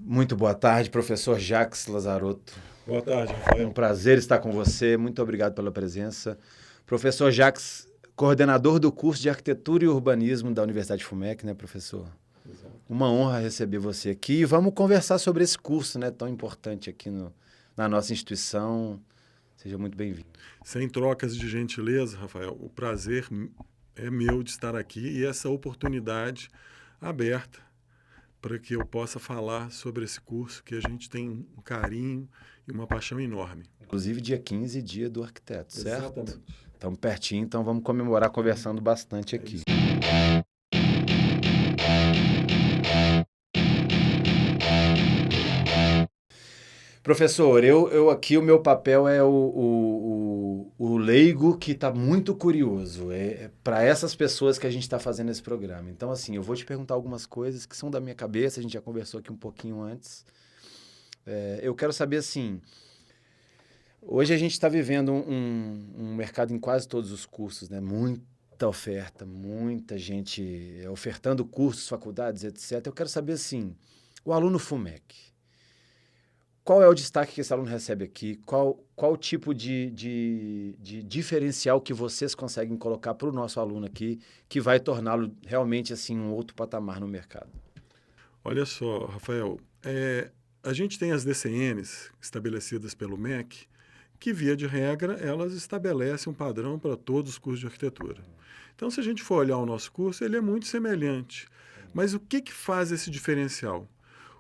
Muito boa tarde, professor Jacques Lazarotto. Boa tarde, Um Rafael. prazer estar com você. Muito obrigado pela presença. Professor Jacques, coordenador do curso de Arquitetura e Urbanismo da Universidade FUMEC, né, professor? Exato. Uma honra receber você aqui e vamos conversar sobre esse curso, né, tão importante aqui na nossa instituição. Seja muito bem-vindo. Sem trocas de gentileza, Rafael, o prazer é meu de estar aqui e essa oportunidade aberta para que eu possa falar sobre esse curso que a gente tem um carinho e uma paixão enorme. Inclusive, dia 15, dia do arquiteto, certo? Exatamente. Estamos pertinho, então vamos comemorar conversando bastante É aqui. isso. Professor, eu aqui o meu papel é o leigo que está muito curioso. É para essas pessoas que a gente está fazendo esse programa. Então, assim, eu vou te perguntar algumas coisas que são da minha cabeça, a gente já conversou aqui um pouquinho antes. Eu quero saber, assim, hoje a gente está vivendo um mercado em quase todos os cursos, né? Muita oferta, muita gente ofertando cursos, faculdades, etc. Eu quero saber, assim, o aluno FUMEC. Qual é o destaque que esse aluno recebe aqui? Qual o tipo de diferencial que vocês conseguem colocar para o nosso aluno aqui que vai torná-lo realmente assim um outro patamar no mercado? Olha só, Rafael, a gente tem as DCNs estabelecidas pelo MEC, que, via de regra, elas estabelecem um padrão para todos os cursos de arquitetura. Então, se a gente for olhar o nosso curso, ele é muito semelhante. Mas o que faz esse diferencial?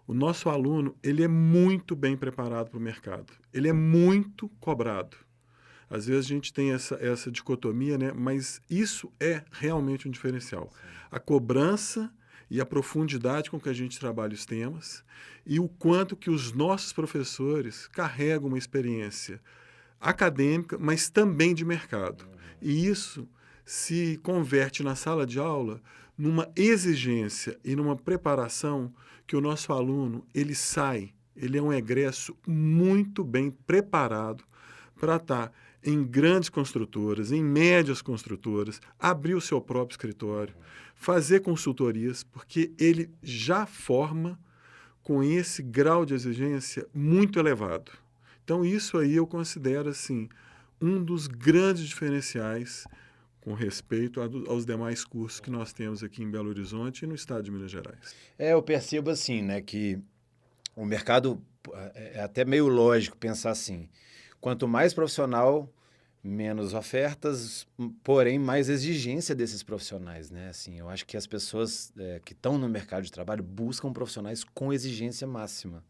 O nosso aluno, ele é muito bem preparado para o mercado. Ele é muito cobrado. Às vezes a gente tem essa dicotomia, né? Mas isso é realmente um diferencial. A cobrança e a profundidade com que a gente trabalha os temas e o quanto que os nossos professores carregam uma experiência acadêmica, mas também de mercado. E isso se converte na sala de aula numa exigência e numa preparação que o nosso aluno ele é um egresso muito bem preparado para estar em grandes construtoras, em médias construtoras, abrir o seu próprio escritório, fazer consultorias, porque ele já forma com esse grau de exigência muito elevado. Então, isso aí eu considero assim um dos grandes diferenciais com respeito aos demais cursos que nós temos aqui em Belo Horizonte e no estado de Minas Gerais. Eu percebo assim, né, que o mercado é até meio lógico pensar assim. Quanto mais profissional, menos ofertas, porém mais exigência desses profissionais, né? Assim, eu acho que as pessoas que estão no mercado de trabalho buscam profissionais com exigência máxima.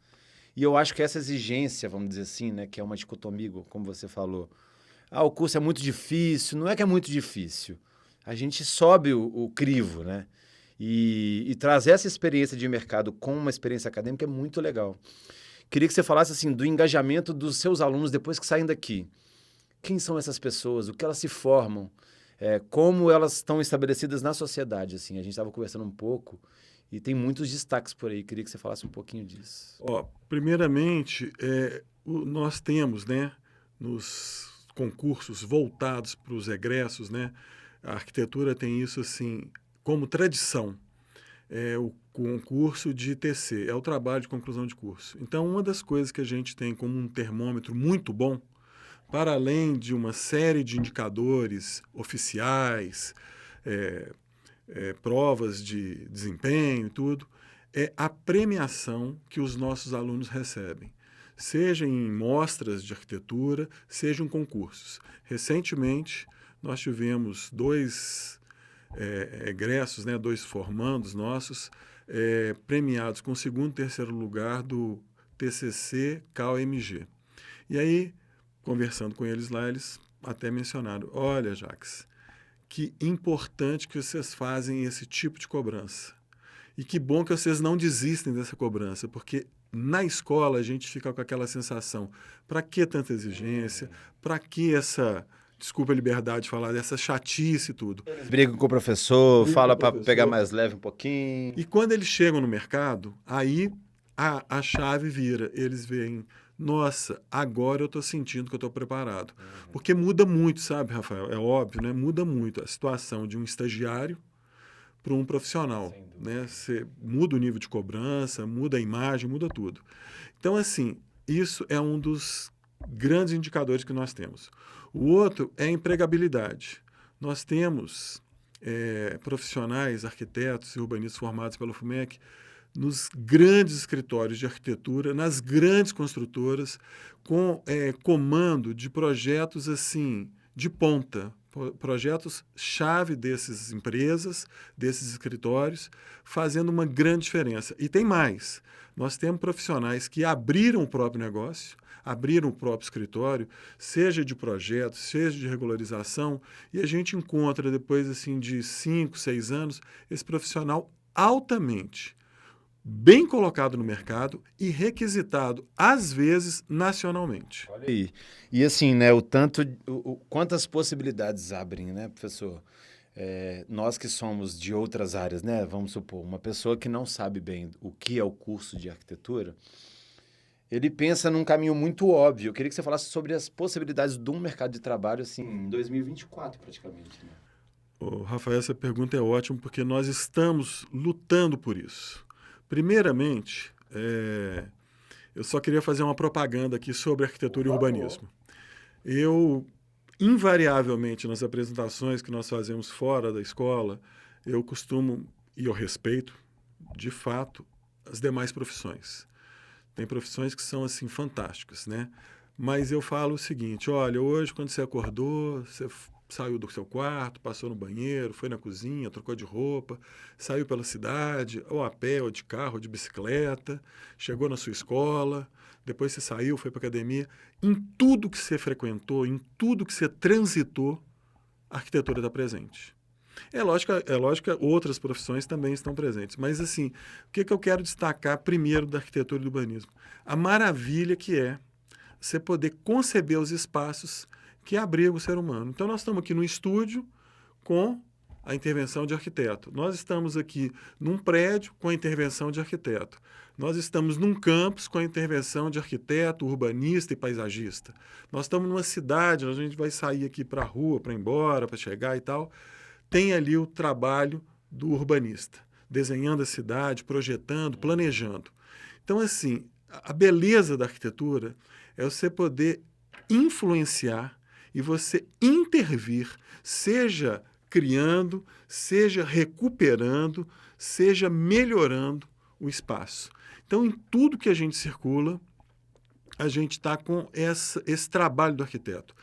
E eu acho que essa exigência, vamos dizer assim, né, que é uma dicotomia, como você falou. Ah, o curso é muito difícil. Não é que é muito difícil. A gente sobe o crivo, né? E trazer essa experiência de mercado com uma experiência acadêmica é muito legal. Queria que você falasse assim do engajamento dos seus alunos depois que saem daqui. Quem são essas pessoas? O que elas se formam? Como elas estão estabelecidas na sociedade? Assim, a gente estava conversando um pouco e tem muitos destaques por aí. Queria que você falasse um pouquinho disso. Ó, primeiramente, nós temos, né, nos concursos voltados para os egressos, né, a arquitetura tem isso assim como tradição. É o concurso de TC, é o trabalho de conclusão de curso. Então, uma das coisas que a gente tem como um termômetro muito bom, para além de uma série de indicadores oficiais, é, provas de desempenho e tudo, é a premiação que os nossos alunos recebem, seja em mostras de arquitetura, seja em concursos. Recentemente, nós tivemos dois egressos, né, dois formandos nossos, premiados com segundo e terceiro lugar do TCC KOMG. E aí, conversando com eles lá, eles até mencionaram, olha, Jax, que importante que vocês fazem esse tipo de cobrança. E que bom que vocês não desistem dessa cobrança, porque na escola a gente fica com aquela sensação, para que tanta exigência? Para que essa, desculpa a liberdade de falar, dessa chatice e tudo? Eles brigam com o professor, Briga com fala o para pegar professor. mais leve um pouquinho. E quando eles chegam no mercado, aí a chave vira. Eles veem, nossa, agora eu estou sentindo que eu estou preparado. Porque muda muito, sabe, Rafael? É óbvio, né? Muda muito a situação de um estagiário para um profissional, né? Você muda o nível de cobrança, muda a imagem, muda tudo. Então, assim, isso é um dos grandes indicadores que nós temos. O outro é a empregabilidade. Nós temos profissionais, arquitetos e urbanistas formados pelo FUMEC nos grandes escritórios de arquitetura, nas grandes construtoras, com comando de projetos assim de ponta, projetos-chave dessas empresas, desses escritórios, fazendo uma grande diferença. E tem mais. Nós temos profissionais que abriram o próprio negócio, abriram o próprio escritório, seja de projetos, seja de regularização, e a gente encontra, depois assim, de 5, 6 anos, esse profissional altamente bem colocado no mercado e requisitado, às vezes, nacionalmente. Olha aí. E assim, né, quantas possibilidades abrem, né, professor? Nós que somos de outras áreas, né, vamos supor, uma pessoa que não sabe bem o que é o curso de arquitetura, ele pensa num caminho muito óbvio. Eu queria que você falasse sobre as possibilidades de um mercado de trabalho, assim, em 2024, praticamente, né? Rafael, essa pergunta é ótima porque nós estamos lutando por isso. Primeiramente, eu só queria fazer uma propaganda aqui sobre arquitetura e urbanismo. Eu, invariavelmente, nas apresentações que nós fazemos fora da escola, eu costumo, e eu respeito, de fato, as demais profissões. Tem profissões que são, assim, fantásticas, né? Mas eu falo o seguinte, olha, hoje, quando você acordou, você saiu do seu quarto, passou no banheiro, foi na cozinha, trocou de roupa, saiu pela cidade, ou a pé, ou de carro, ou de bicicleta, chegou na sua escola, depois você saiu, foi para a academia. Em tudo que você frequentou, em tudo que você transitou, a arquitetura está presente. É lógico que outras profissões também estão presentes, mas assim, o que eu quero destacar primeiro da arquitetura e do urbanismo? A maravilha que é você poder conceber os espaços que abrigam o ser humano. Então, nós estamos aqui no estúdio com a intervenção de arquiteto. Nós estamos aqui num prédio com a intervenção de arquiteto. Nós estamos num campus com a intervenção de arquiteto, urbanista e paisagista. Nós estamos numa cidade, a gente vai sair aqui para a rua, para ir embora, para chegar e tal. Tem ali o trabalho do urbanista, desenhando a cidade, projetando, planejando. Então, assim, a beleza da arquitetura é você poder influenciar e você intervir, seja criando, seja recuperando, seja melhorando o espaço. Então, em tudo que a gente circula, a gente está com esse trabalho do arquiteto.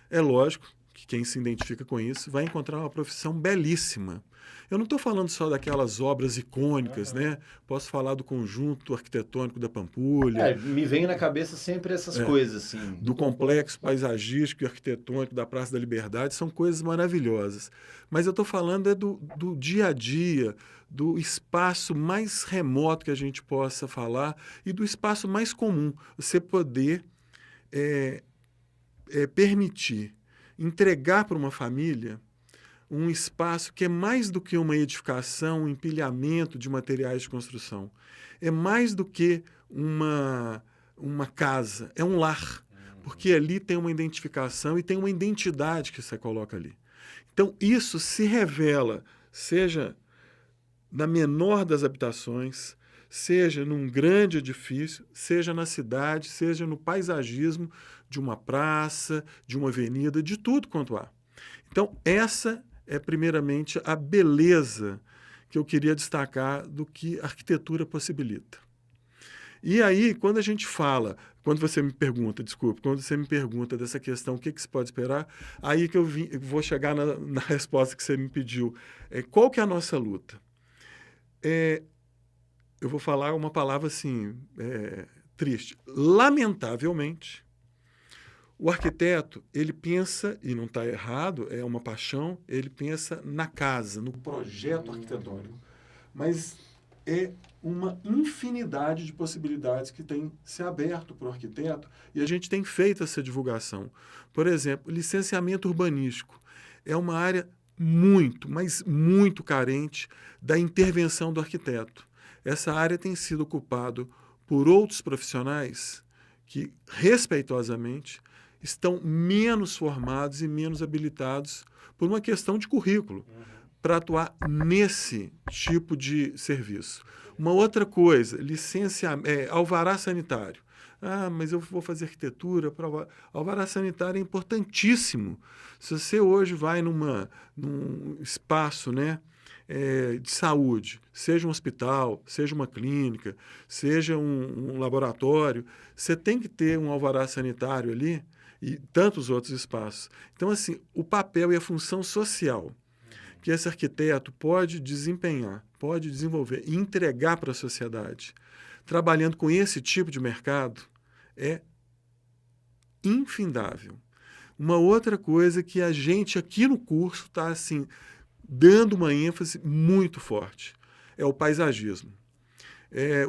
É lógico que quem se identifica com isso vai encontrar uma profissão belíssima. Eu não estou falando só daquelas obras icônicas, né? Posso falar do conjunto arquitetônico da Pampulha. Me vem na cabeça sempre essas coisas, assim. Do complexo paisagístico e arquitetônico da Praça da Liberdade, são coisas maravilhosas. Mas eu estou falando do dia a dia, do espaço mais remoto que a gente possa falar e do espaço mais comum. Você poder permitir entregar para uma família um espaço que é mais do que uma edificação, um empilhamento de materiais de construção. É mais do que uma casa, é um lar. Porque ali tem uma identificação e tem uma identidade que você coloca ali. Então, isso se revela, seja na menor das habitações, seja num grande edifício, seja na cidade, seja no paisagismo de uma praça, de uma avenida, de tudo quanto há. Então, essa é, primeiramente, a beleza que eu queria destacar do que a arquitetura possibilita. E aí, quando a gente fala, quando você me pergunta dessa questão, o que se pode esperar, aí que eu vou chegar na resposta que você me pediu. Qual que é a nossa luta? Eu vou falar uma palavra assim, triste. Lamentavelmente, o arquiteto, ele pensa, e não está errado, é uma paixão, ele pensa na casa, no projeto arquitetônico. Mas é uma infinidade de possibilidades que tem se aberto para o arquiteto e a gente tem feito essa divulgação. Por exemplo, licenciamento urbanístico é uma área muito, mas muito carente da intervenção do arquiteto. Essa área tem sido ocupada por outros profissionais que, respeitosamente, estão menos formados e menos habilitados por uma questão de currículo. para atuar nesse tipo de serviço. Uma outra coisa, alvará sanitário. Ah, mas eu vou fazer arquitetura. Alvará sanitário é importantíssimo. Se você hoje vai num espaço, né, de saúde, seja um hospital, seja uma clínica, seja um laboratório, você tem que ter um alvará sanitário ali e tantos outros espaços. Então, assim, o papel e a função social que esse arquiteto pode desempenhar, pode desenvolver e entregar para a sociedade, trabalhando com esse tipo de mercado, é infindável. Uma outra coisa que a gente aqui no curso está assim, dando uma ênfase muito forte é o paisagismo.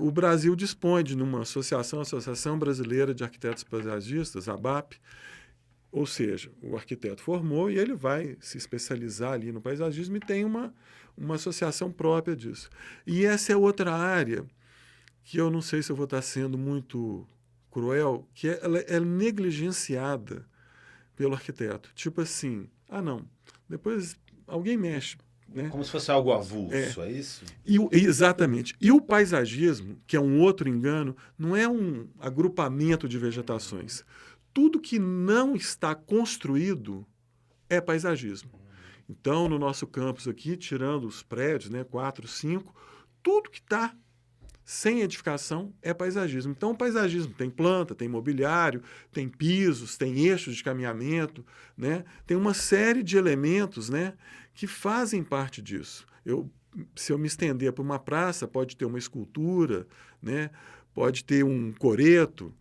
O Brasil dispõe de uma Associação Brasileira de Arquitetos Paisagistas, ABAP, ou seja, o arquiteto formou e ele vai se especializar ali no paisagismo e tem uma associação própria disso. E essa é outra área que eu não sei se eu vou estar sendo muito cruel, que ela é negligenciada pelo arquiteto. Tipo assim, não, depois alguém mexe. Né? Como se fosse algo avulso, é isso? Exatamente. E o paisagismo, que é um outro engano, não é um agrupamento de vegetações. Tudo que não está construído é paisagismo. Então, no nosso campus aqui, tirando os prédios, né, 4, 5, tudo que está sem edificação é paisagismo. Então, o paisagismo tem planta, tem mobiliário, tem pisos, tem eixos de caminhamento, né? Tem uma série de elementos, né, que fazem parte disso. Se eu me estender para uma praça, pode ter uma escultura, né? Pode ter um coreto,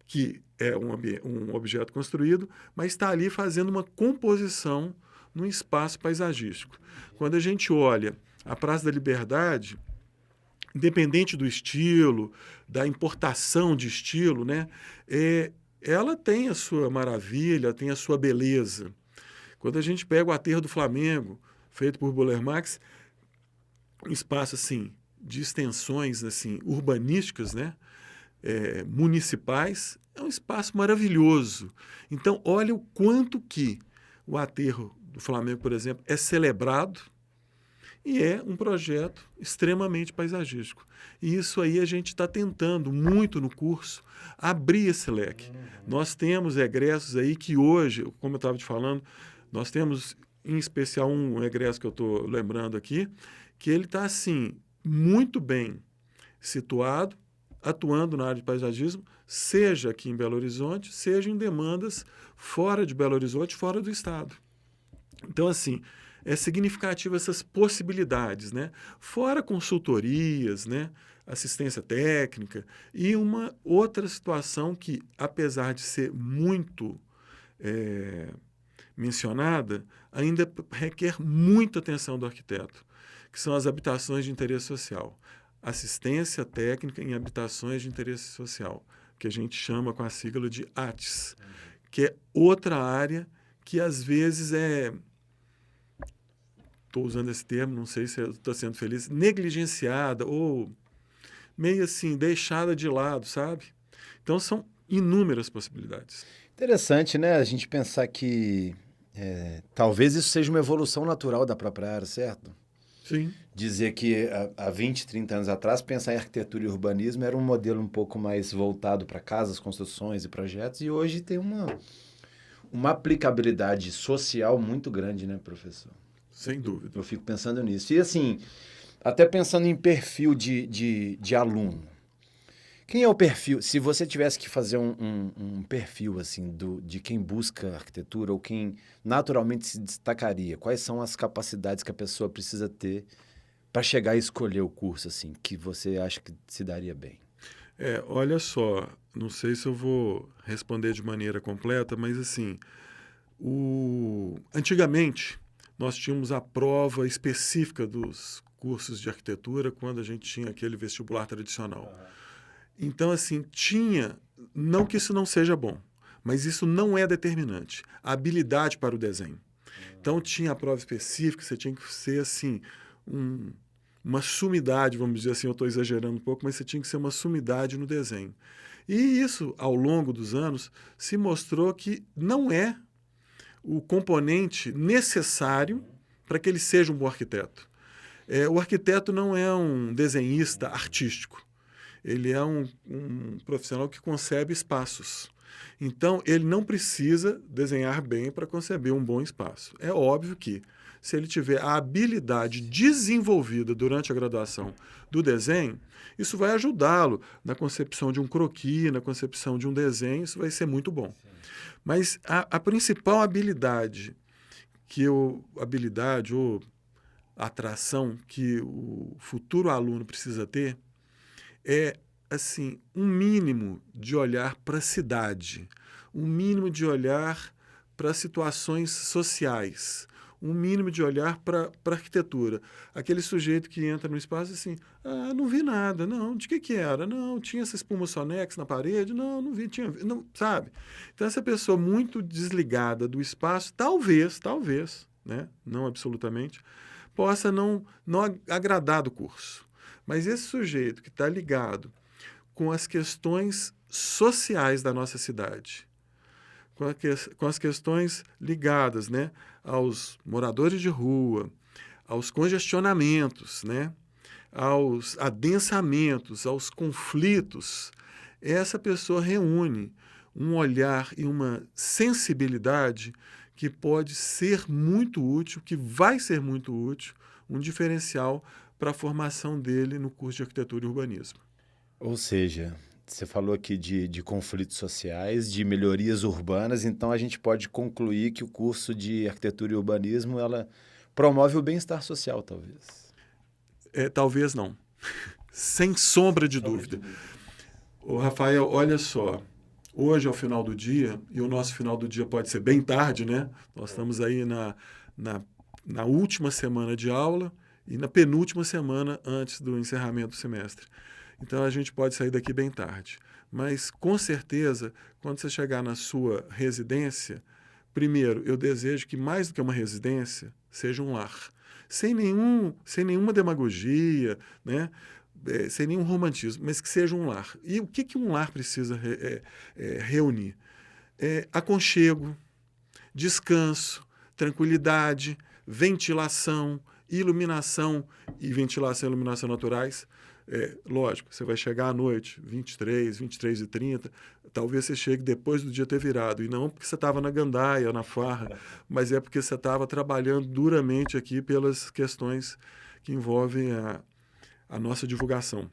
que é um objeto construído, mas está ali fazendo uma composição num espaço paisagístico. Quando a gente olha a Praça da Liberdade, independente do estilo, da importação de estilo, né, ela tem a sua maravilha, tem a sua beleza. Quando a gente pega o Aterro do Flamengo, feito por Buller Marx, um espaço assim, de extensões assim, urbanísticas, né, municipais, é um espaço maravilhoso. Então, olha o quanto que o Aterro do Flamengo, por exemplo, é celebrado e é um projeto extremamente paisagístico. E isso aí a gente está tentando, muito no curso, abrir esse leque. Nós temos egressos aí que hoje, como eu estava te falando, nós temos, em especial, um egresso que eu estou lembrando aqui, que ele está, assim, muito bem situado, atuando na área de paisagismo, seja aqui em Belo Horizonte, seja em demandas fora de Belo Horizonte, fora do estado. Então, assim, é significativo essas possibilidades, né? Fora consultorias, né? Assistência técnica e uma outra situação que, apesar de ser muito mencionada, ainda requer muita atenção do arquiteto, que são as habitações de interesse social. Assistência técnica em habitações de interesse social, que a gente chama com a sigla de ATS, que é outra área que às vezes estou usando esse termo, não sei se estou sendo feliz, negligenciada ou meio assim, deixada de lado, sabe? Então, são inúmeras possibilidades. Interessante, né? A gente pensar que talvez isso seja uma evolução natural da própria área, certo? Sim. Dizer que há 20, 30 anos atrás, pensar em arquitetura e urbanismo era um modelo um pouco mais voltado para casas, construções e projetos, e hoje tem uma aplicabilidade social muito grande, né, professor? Sem dúvida. Eu fico pensando nisso. E assim, até pensando em perfil de aluno. Quem é o perfil? Se você tivesse que fazer um perfil assim de quem busca arquitetura ou quem naturalmente se destacaria, quais são as capacidades que a pessoa precisa ter para chegar e escolher o curso assim que você acha que se daria bem? Olha só, não sei se eu vou responder de maneira completa, mas assim, antigamente nós tínhamos a prova específica dos cursos de arquitetura quando a gente tinha aquele vestibular tradicional. Então, assim, não que isso não seja bom, mas isso não é determinante. A habilidade para o desenho. Então, tinha a prova específica, você tinha que ser, assim, uma sumidade, vamos dizer assim, eu estou exagerando um pouco, mas você tinha que ser uma sumidade no desenho. E isso, ao longo dos anos, se mostrou que não é o componente necessário para que ele seja um bom arquiteto. O arquiteto não é um desenhista artístico. Ele é um profissional que concebe espaços. Então, ele não precisa desenhar bem para conceber um bom espaço. É óbvio que, se ele tiver a habilidade desenvolvida durante a graduação do desenho, isso vai ajudá-lo na concepção de um croquis, na concepção de um desenho, isso vai ser muito bom. Sim. Mas a principal habilidade ou atração que o futuro aluno precisa ter é, assim, um mínimo de olhar para a cidade, um mínimo de olhar para situações sociais, um mínimo de olhar para a arquitetura. Aquele sujeito que entra no espaço assim, não vi nada, não, de que era? Não, tinha essa espuma Sonex na parede, não vi, não, sabe? Então, essa pessoa muito desligada do espaço, talvez, né, não absolutamente, possa não agradar do curso. Mas esse sujeito que está ligado com as questões sociais da nossa cidade, com as questões ligadas, né, aos moradores de rua, aos congestionamentos, né, aos adensamentos, aos conflitos, essa pessoa reúne um olhar e uma sensibilidade que pode ser muito útil, que vai ser muito útil, um diferencial para a formação dele no curso de Arquitetura e Urbanismo. Ou seja, você falou aqui de conflitos sociais, de melhorias urbanas, então a gente pode concluir que o curso de Arquitetura e Urbanismo ela promove o bem-estar social, talvez. Talvez não. Sem sombra de dúvida. Ô, Rafael, olha só. Hoje é o final do dia, e o nosso final do dia pode ser bem tarde, né? Nós estamos aí na última semana de aula e na penúltima semana antes do encerramento do semestre. Então, a gente pode sair daqui bem tarde. Mas, com certeza, quando você chegar na sua residência, primeiro, eu desejo que, mais do que uma residência, seja um lar. Sem nenhuma demagogia, né? Sem nenhum romantismo, mas que seja um lar. E o que um lar precisa reunir? Aconchego, descanso, tranquilidade, ventilação, iluminação e iluminação naturais. Lógico, você vai chegar à noite, 23h30, talvez você chegue depois do dia ter virado, e não porque você estava na gandaia, na farra, mas é porque você estava trabalhando duramente aqui pelas questões que envolvem a nossa divulgação.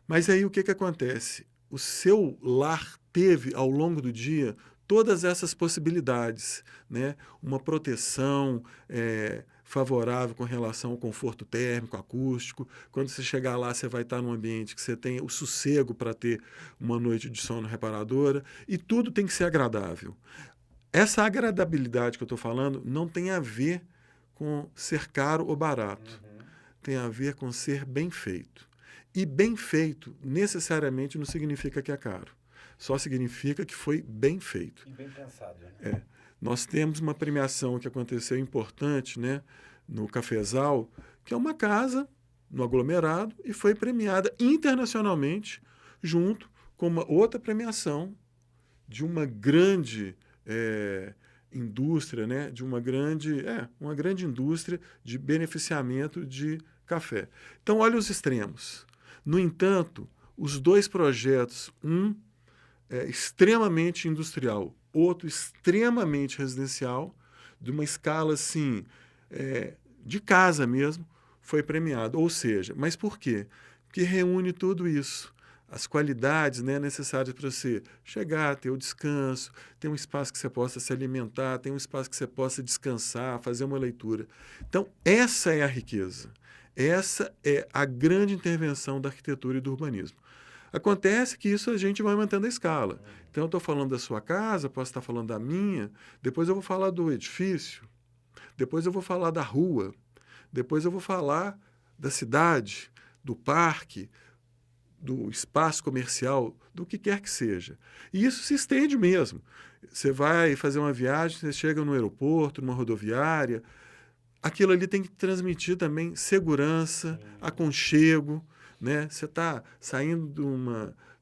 Mas aí o que acontece? O seu lar teve, ao longo do dia, todas essas possibilidades, né? Uma proteção favorável com relação ao conforto térmico, acústico. Quando você chegar lá, você vai estar num ambiente que você tem o sossego para ter uma noite de sono reparadora, e tudo tem que ser agradável. Essa agradabilidade que eu estou falando não tem a ver com ser caro ou barato. Tem a ver com ser bem feito. E bem feito necessariamente não significa que é caro. Só significa que foi bem feito. E bem pensado. Né? Nós temos uma premiação que aconteceu importante, né, no Cafezal, que é uma casa no aglomerado e foi premiada internacionalmente junto com uma outra premiação de uma grande indústria, né, de uma grande indústria de beneficiamento de café. Então, olha os extremos. No entanto, os dois projetos, extremamente industrial, outro extremamente residencial, de uma escala assim, de casa mesmo, foi premiado. Ou seja, mas por quê? Porque reúne tudo isso. As qualidades, né, necessárias para você chegar, ter o descanso, ter um espaço que você possa se alimentar, ter um espaço que você possa descansar, fazer uma leitura. Então, essa é a riqueza. Essa é a grande intervenção da arquitetura e do urbanismo. Acontece que isso a gente vai mantendo a escala. Então, eu estou falando da sua casa, posso estar falando da minha, depois eu vou falar do edifício, depois eu vou falar da rua, depois eu vou falar da cidade, do parque, do espaço comercial, do que quer que seja. E isso se estende mesmo. Você vai fazer uma viagem, você chega no aeroporto, numa rodoviária, aquilo ali tem que transmitir também segurança, aconchego, né? Você está saindo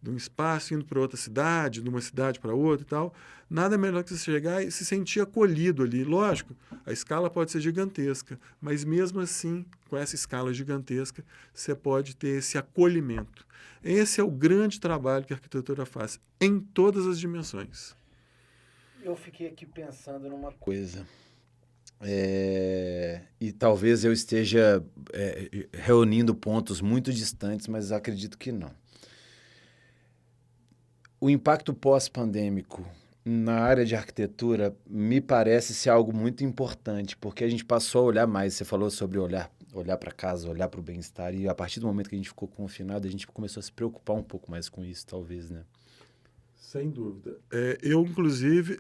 de um espaço, indo para outra cidade, de uma cidade para outra e tal. Nada melhor que você chegar e se sentir acolhido ali. Lógico, a escala pode ser gigantesca, mas mesmo assim, com essa escala gigantesca, você pode ter esse acolhimento. Esse é o grande trabalho que a arquitetura faz, em todas as dimensões. Eu fiquei aqui pensando numa coisa. E talvez eu esteja reunindo pontos muito distantes, mas acredito que não. O impacto pós-pandêmico na área de arquitetura me parece ser algo muito importante, porque a gente passou a olhar mais. Você falou sobre olhar para casa, olhar para o bem-estar, e a partir do momento que a gente ficou confinado, a gente começou a se preocupar um pouco mais com isso, talvez, né? Sem dúvida. Inclusive,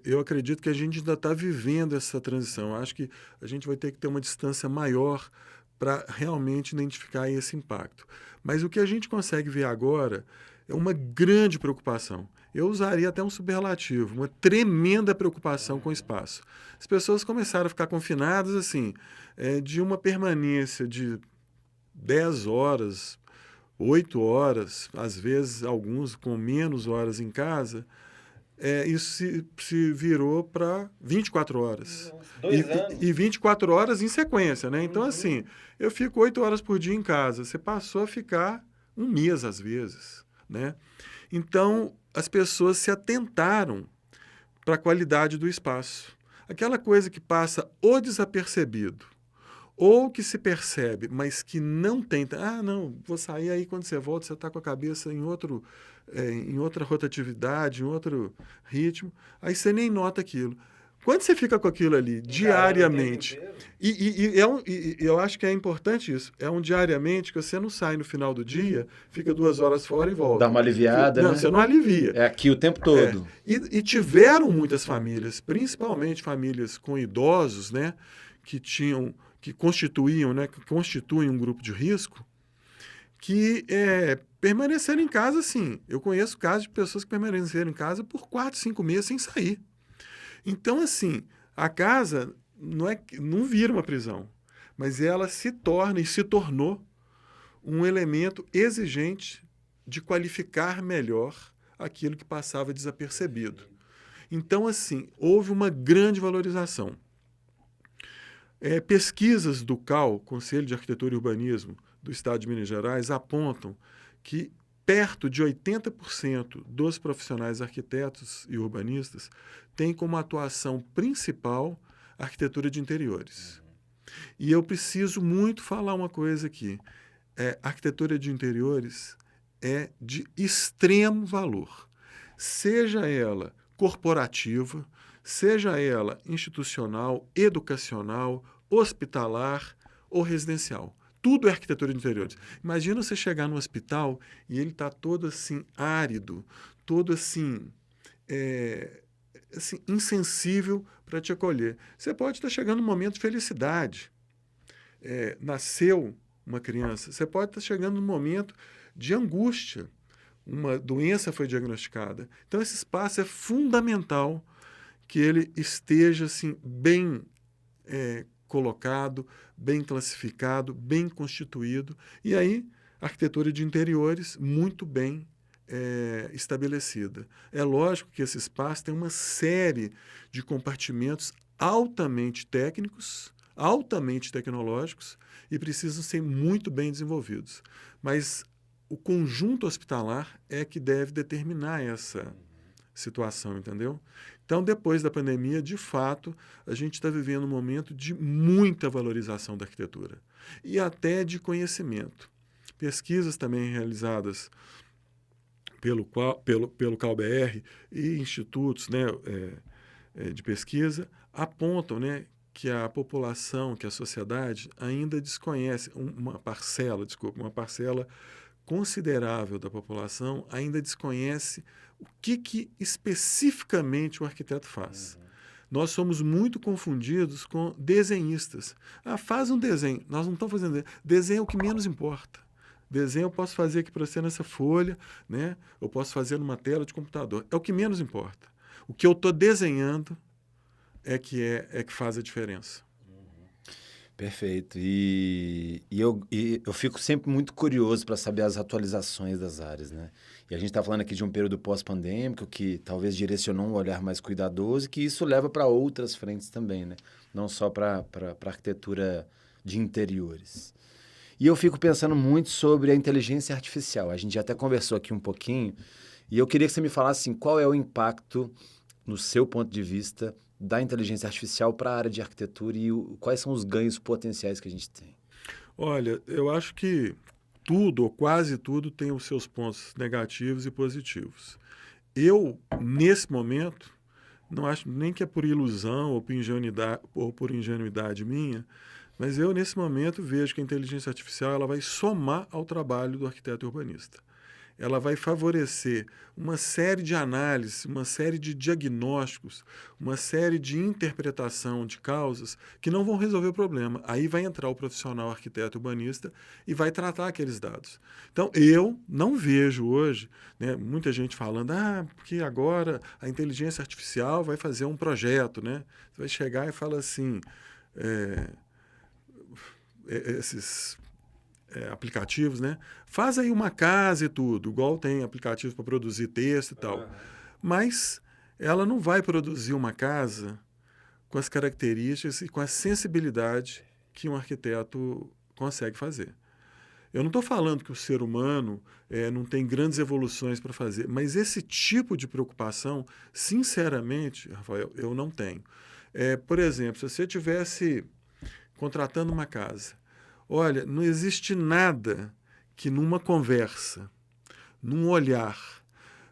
eu acredito que a gente ainda está vivendo essa transição. Acho que a gente vai ter que ter uma distância maior para realmente identificar esse impacto. Mas o que a gente consegue ver agora é uma grande preocupação. Eu usaria até um superlativo, uma tremenda preocupação com o espaço. As pessoas começaram a ficar confinadas assim, de uma permanência de 10 horas, 8 horas, às vezes alguns com menos horas em casa. Isso se virou para 24 horas. 2 anos. E 24 horas em sequência, né? Então, assim, eu fico 8 horas por dia em casa. Você passou a ficar um mês, às vezes, né? Então, as pessoas se atentaram para a qualidade do espaço. Aquela coisa que passa ou desapercebido, ou que se percebe, mas que não tem... não, vou sair aí, quando você volta, você está com a cabeça em outra rotatividade, em outro ritmo, aí você nem nota aquilo. Quando você fica com aquilo ali diariamente, eu acho que é importante isso, é um diariamente que você não sai no final do dia, fica 2 horas fora e volta. Dá uma aliviada, não, né? Você não alivia. É aqui o tempo todo. E tiveram muitas famílias, principalmente famílias com idosos, né, que constituem um grupo de risco, que permaneceram em casa, sim. Eu conheço casos de pessoas que permaneceram em casa por 4, 5 meses sem sair. Então, assim, a casa não vira uma prisão, mas ela se tornou um elemento exigente de qualificar melhor aquilo que passava desapercebido. Então, assim, houve uma grande valorização. Pesquisas do CAU, Conselho de Arquitetura e Urbanismo do Estado de Minas Gerais, apontam que perto de 80% dos profissionais arquitetos e urbanistas têm como atuação principal a arquitetura de interiores. E eu preciso muito falar uma coisa aqui. A arquitetura de interiores é de extremo valor. Seja ela corporativa, seja ela institucional, educacional, hospitalar ou residencial. Tudo é arquitetura de interiores. Imagina você chegar no hospital e ele está todo assim árido, todo assim, assim insensível para te acolher. Você pode estar chegando num momento de felicidade. Nasceu uma criança. Você pode estar chegando num momento de angústia. Uma doença foi diagnosticada. Então, esse espaço é fundamental que ele esteja assim, bem colocado, bem classificado, bem constituído. E aí, arquitetura de interiores muito bem estabelecida. É lógico que esse espaço tem uma série de compartimentos altamente técnicos, altamente tecnológicos e precisam ser muito bem desenvolvidos. Mas o conjunto hospitalar é que deve determinar essa situação, entendeu? Então, depois da pandemia, de fato, a gente está vivendo um momento de muita valorização da arquitetura e até de conhecimento. Pesquisas também realizadas pelo CalBR e institutos, né, de pesquisa apontam, né, que a população, que a sociedade ainda desconhece, uma parcela considerável da população ainda desconhece o que especificamente o arquiteto faz. Nós somos muito confundidos com desenhistas. Faz um desenho. Nós não estamos fazendo desenho. Desenho é o que menos importa. Desenho eu posso fazer aqui para você nessa folha, né? Eu posso fazer numa tela de computador. É o que menos importa. O que eu estou desenhando é que faz a diferença. Perfeito. E eu fico sempre muito curioso para saber as atualizações das áreas, né? E a gente está falando aqui de um período pós-pandêmico que talvez direcionou um olhar mais cuidadoso e que isso leva para outras frentes também, né? Não só para arquitetura de interiores. E eu fico pensando muito sobre a inteligência artificial. A gente já até conversou aqui um pouquinho e eu queria que você me falasse assim, qual é o impacto, no seu ponto de vista, da inteligência artificial para a área de arquitetura e quais são os ganhos potenciais que a gente tem? Olha, eu acho que tudo, ou quase tudo, tem os seus pontos negativos e positivos. Eu, nesse momento, não acho nem que é por ilusão ou por ingenuidade minha, mas eu, nesse momento, vejo que a inteligência artificial ela vai somar ao trabalho do arquiteto urbanista. Ela vai favorecer uma série de análises, uma série de diagnósticos, uma série de interpretação de causas que não vão resolver o problema. Aí vai entrar o profissional arquiteto urbanista e vai tratar aqueles dados. Então, eu não vejo hoje, né, muita gente falando, porque agora a inteligência artificial vai fazer um projeto, né? Você vai chegar e fala assim, esses aplicativos, né? Faz aí uma casa e tudo, igual tem aplicativos para produzir texto e tal. Mas ela não vai produzir uma casa com as características e com a sensibilidade que um arquiteto consegue fazer. Eu não estou falando que o ser humano não tem grandes evoluções para fazer, mas esse tipo de preocupação, sinceramente, Rafael, eu não tenho. Por exemplo, se você estivesse contratando uma casa, olha, não existe nada que numa conversa, num olhar,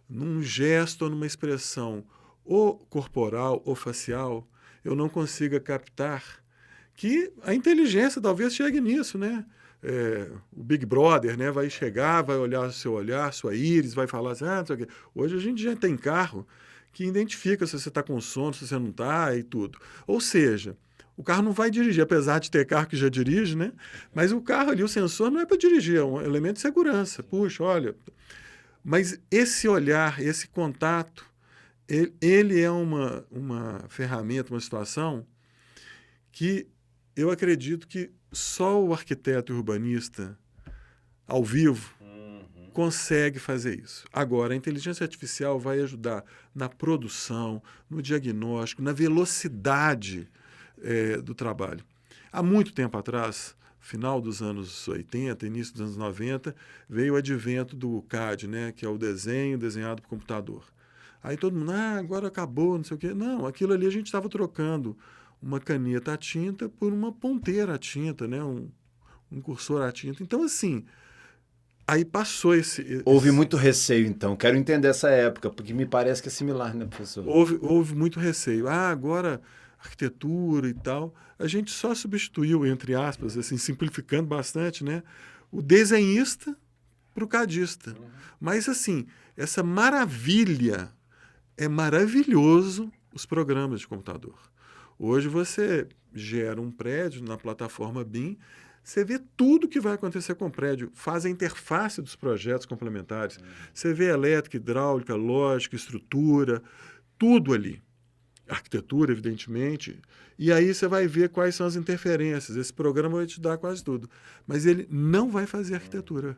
num gesto ou numa expressão, ou corporal ou facial, eu não consiga captar que a inteligência talvez chegue nisso, né? O Big Brother, né, vai chegar, vai olhar o seu olhar, sua íris, vai falar assim, não sei o quê. Hoje a gente já tem carro que identifica se você está com sono, se você não está e tudo. Ou seja, o carro não vai dirigir, apesar de ter carro que já dirige, né? Mas o carro ali, o sensor, não é para dirigir, é um elemento de segurança. Puxa, olha. Mas esse olhar, esse contato, ele é uma ferramenta, uma situação que eu acredito que só o arquiteto urbanista, ao vivo, consegue fazer isso. Agora, a inteligência artificial vai ajudar na produção, no diagnóstico, na velocidade do trabalho. Há muito tempo atrás, final dos anos 80, início dos anos 90, veio o advento do CAD, né, que é o desenho desenhado por computador. Aí todo mundo, agora acabou, não sei o quê. Não, aquilo ali a gente estava trocando uma caneta a tinta por uma ponteira a tinta, né, um cursor a tinta. Então, assim, aí passou Houve muito receio, então. Quero entender essa época, porque me parece que é similar, né, professor? Houve muito receio. Agora arquitetura e tal. A gente só substituiu, entre aspas, assim, simplificando bastante, né, o desenhista para o cadista. Mas, assim, essa maravilha, é maravilhoso os programas de computador. Hoje você gera um prédio na plataforma BIM, você vê tudo que vai acontecer com o prédio, faz a interface dos projetos complementares. Você vê elétrica, hidráulica, lógica, estrutura, tudo ali. Arquitetura, evidentemente. E aí você vai ver quais são as interferências. Esse programa vai te dar quase tudo. Mas ele não vai fazer arquitetura.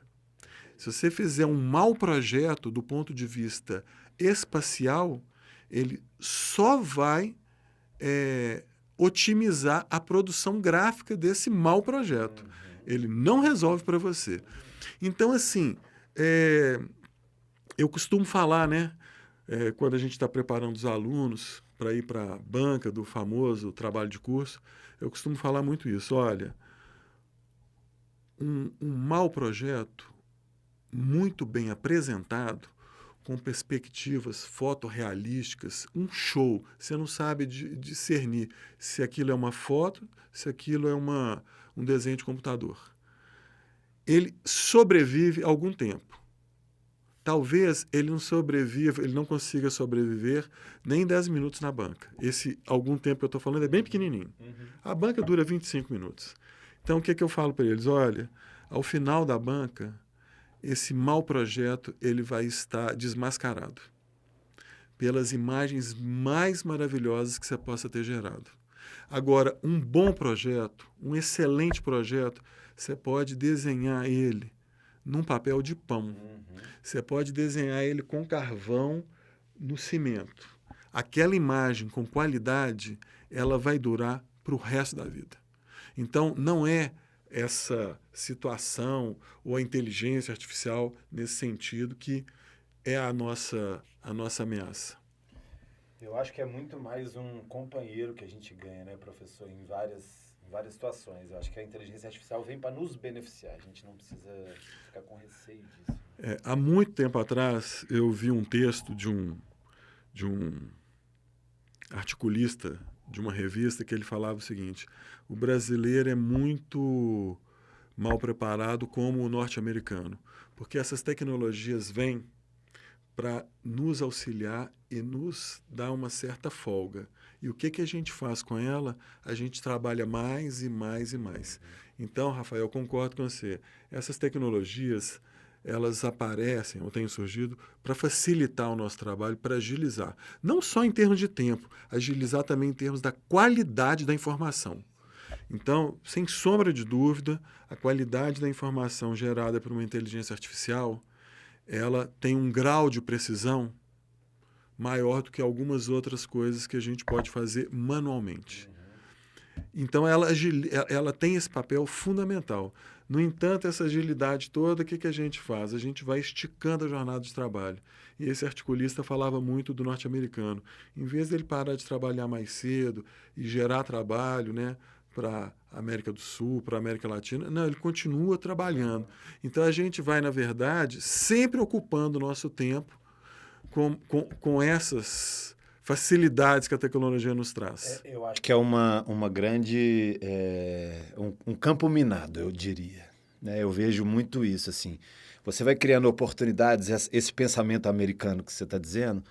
Se você fizer um mau projeto do ponto de vista espacial, ele só vai otimizar a produção gráfica desse mau projeto. Ele não resolve para você. Então, assim, eu costumo falar, né, quando a gente está preparando os alunos para ir para a banca do famoso trabalho de curso, eu costumo falar muito isso. Olha, um mau projeto, muito bem apresentado, com perspectivas fotorrealísticas, um show. Você não sabe discernir se aquilo é uma foto, se aquilo é um desenho de computador. Ele sobrevive algum tempo. Talvez ele não consiga sobreviver nem 10 minutos na banca. Esse algum tempo que eu estou falando é bem pequenininho. A banca dura 25 minutos. Então, o que eu falo para eles? Olha, ao final da banca, esse mau projeto ele vai estar desmascarado pelas imagens mais maravilhosas que você possa ter gerado. Agora, um bom projeto, um excelente projeto, você pode desenhar ele num papel de pão. Você pode desenhar ele com carvão no cimento. Aquela imagem com qualidade, ela vai durar para o resto da vida. Então, não é essa situação ou a inteligência artificial nesse sentido que é a nossa ameaça. Eu acho que é muito mais um companheiro que a gente ganha, né, professor, em várias situações. Eu acho que a inteligência artificial vem para nos beneficiar. A gente não precisa ficar com receio disso. Há muito tempo atrás, eu vi um texto de um articulista de uma revista que ele falava o seguinte: o brasileiro é muito mal preparado como o norte-americano, porque essas tecnologias vêm para nos auxiliar e nos dar uma certa folga. E o que a gente faz com ela? A gente trabalha mais e mais e mais. Então, Rafael, eu concordo com você. Essas tecnologias, elas aparecem, ou têm surgido, para facilitar o nosso trabalho, para agilizar. Não só em termos de tempo, agilizar também em termos da qualidade da informação. Então, sem sombra de dúvida, a qualidade da informação gerada por uma inteligência artificial, ela tem um grau de precisão maior do que algumas outras coisas que a gente pode fazer manualmente. Então, ela tem esse papel fundamental. No entanto, essa agilidade toda, o que a gente faz? A gente vai esticando a jornada de trabalho. E esse articulista falava muito do norte-americano. Em vez dele parar de trabalhar mais cedo e gerar trabalho, né, para a América do Sul, para a América Latina, não, ele continua trabalhando. Então, a gente vai, na verdade, sempre ocupando o nosso tempo com essas facilidades que a tecnologia nos traz. Eu acho que é uma grande... um campo minado, eu diria. Né? Eu vejo muito isso, assim. Você vai criando oportunidades, esse pensamento americano que você está dizendo,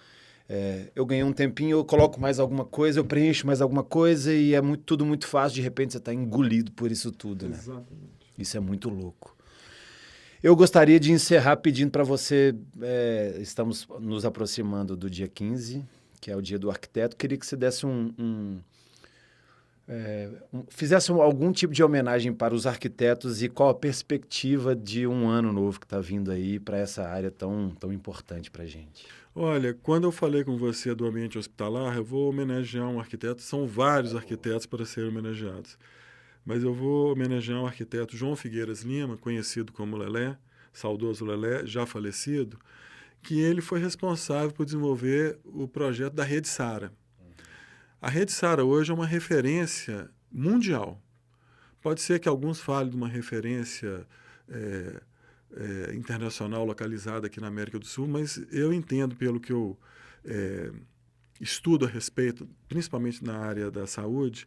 eu ganhei um tempinho, eu coloco mais alguma coisa, eu preencho mais alguma coisa e é tudo muito fácil, de repente você está engolido por isso tudo. Né? Exatamente. Isso é muito louco. Eu gostaria de encerrar pedindo para você, estamos nos aproximando do dia 15, que é o dia do arquiteto, queria que você desse fizesse algum tipo de homenagem para os arquitetos e qual a perspectiva de um ano novo que está vindo aí para essa área tão importante para a gente. Olha, quando eu falei com você do ambiente hospitalar, eu vou homenagear um arquiteto, são vários arquitetos para serem homenageados, mas eu vou homenagear o arquiteto João Figueiras Lima, conhecido como Lelé, saudoso Lelé, já falecido, que ele foi responsável por desenvolver o projeto da Rede Sara. A Rede Sara hoje é uma referência mundial. Pode ser que alguns falem de uma referência internacional localizada aqui na América do Sul, mas eu entendo, pelo que eu estudo a respeito, principalmente na área da saúde,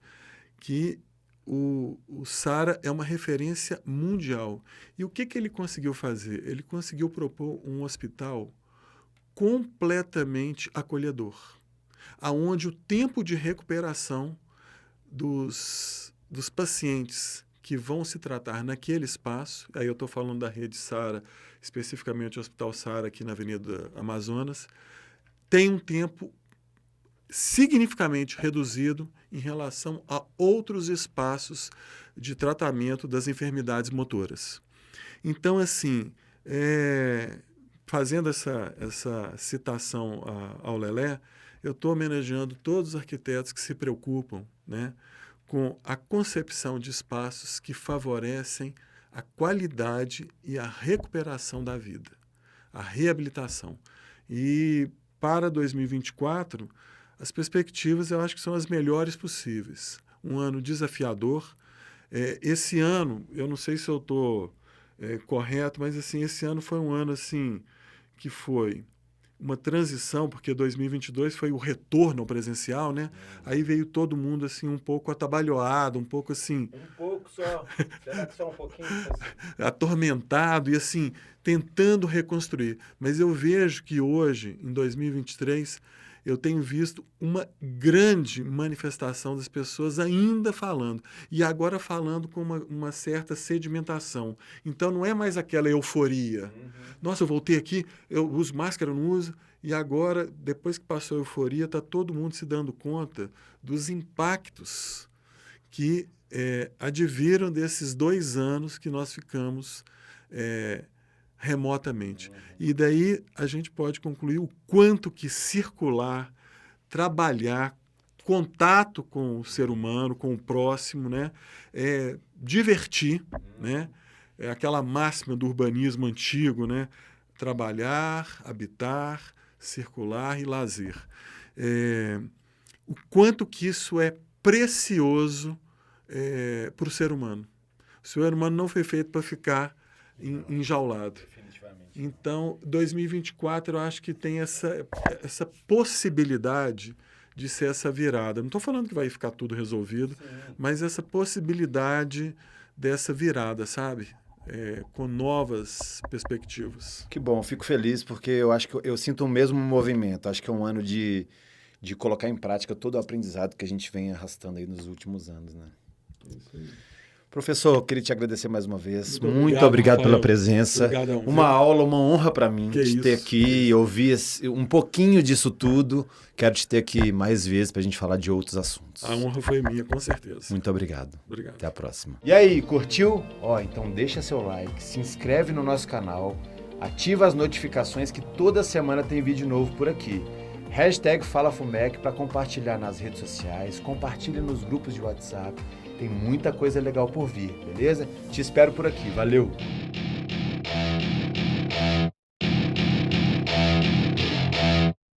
que o Sara é uma referência mundial. E o que ele conseguiu fazer? Ele conseguiu propor um hospital completamente acolhedor, aonde o tempo de recuperação dos pacientes que vão se tratar naquele espaço, aí eu estou falando da Rede Sara, especificamente o Hospital Sara aqui na Avenida Amazonas, tem um tempo significativamente reduzido em relação a outros espaços de tratamento das enfermidades motoras. Então, assim, fazendo essa citação ao Lelé, eu estou homenageando todos os arquitetos que se preocupam, né, com a concepção de espaços que favorecem a qualidade e a recuperação da vida, a reabilitação. E para 2024, as perspectivas eu acho que são as melhores possíveis. Um ano desafiador. Esse ano, eu não sei se eu estou correto, mas assim, esse ano foi um ano assim, que foi uma transição, porque 2022 foi o retorno ao presencial, né? Aí veio todo mundo assim um pouco atabalhoado, um pouco assim... Um pouco só? Será que só um pouquinho? Atormentado e assim, tentando reconstruir. Mas eu vejo que hoje, em 2023, eu tenho visto uma grande manifestação das pessoas ainda falando. E agora falando com uma certa sedimentação. Então, não é mais aquela euforia. Nossa, eu voltei aqui, eu uso máscara, eu não uso. E agora, depois que passou a euforia, está todo mundo se dando conta dos impactos que adviram desses 2 anos que nós ficamos remotamente. E daí a gente pode concluir o quanto que circular, trabalhar, contato com o ser humano, com o próximo, né? Divertir, né? É aquela máxima do urbanismo antigo, né? Trabalhar, habitar, circular e lazer. O quanto que isso é precioso para o ser humano. O ser humano não foi feito para ficar enjaulado. Então, 2024 eu acho que tem essa possibilidade de ser essa virada. Não estou falando que vai ficar tudo resolvido, mas essa possibilidade dessa virada, sabe? Com novas perspectivas. Que bom, fico feliz porque eu acho que eu sinto o mesmo movimento. Acho que é um ano de colocar em prática todo o aprendizado que a gente vem arrastando aí nos últimos anos, né? Isso aí. Professor, eu queria te agradecer mais uma vez. Muito obrigado pela presença. Obrigadão, uma aula, uma honra para mim ter aqui e ouvir um pouquinho disso tudo. Quero te ter aqui mais vezes para a gente falar de outros assuntos. A honra foi minha, com certeza. Muito obrigado. Obrigado. Até a próxima. E aí, curtiu? Então deixa seu like, se inscreve no nosso canal, ativa as notificações que toda semana tem vídeo novo por aqui. #FalaFumec para compartilhar nas redes sociais, compartilhe nos grupos de WhatsApp. Tem muita coisa legal por vir, beleza? Te espero por aqui. Valeu!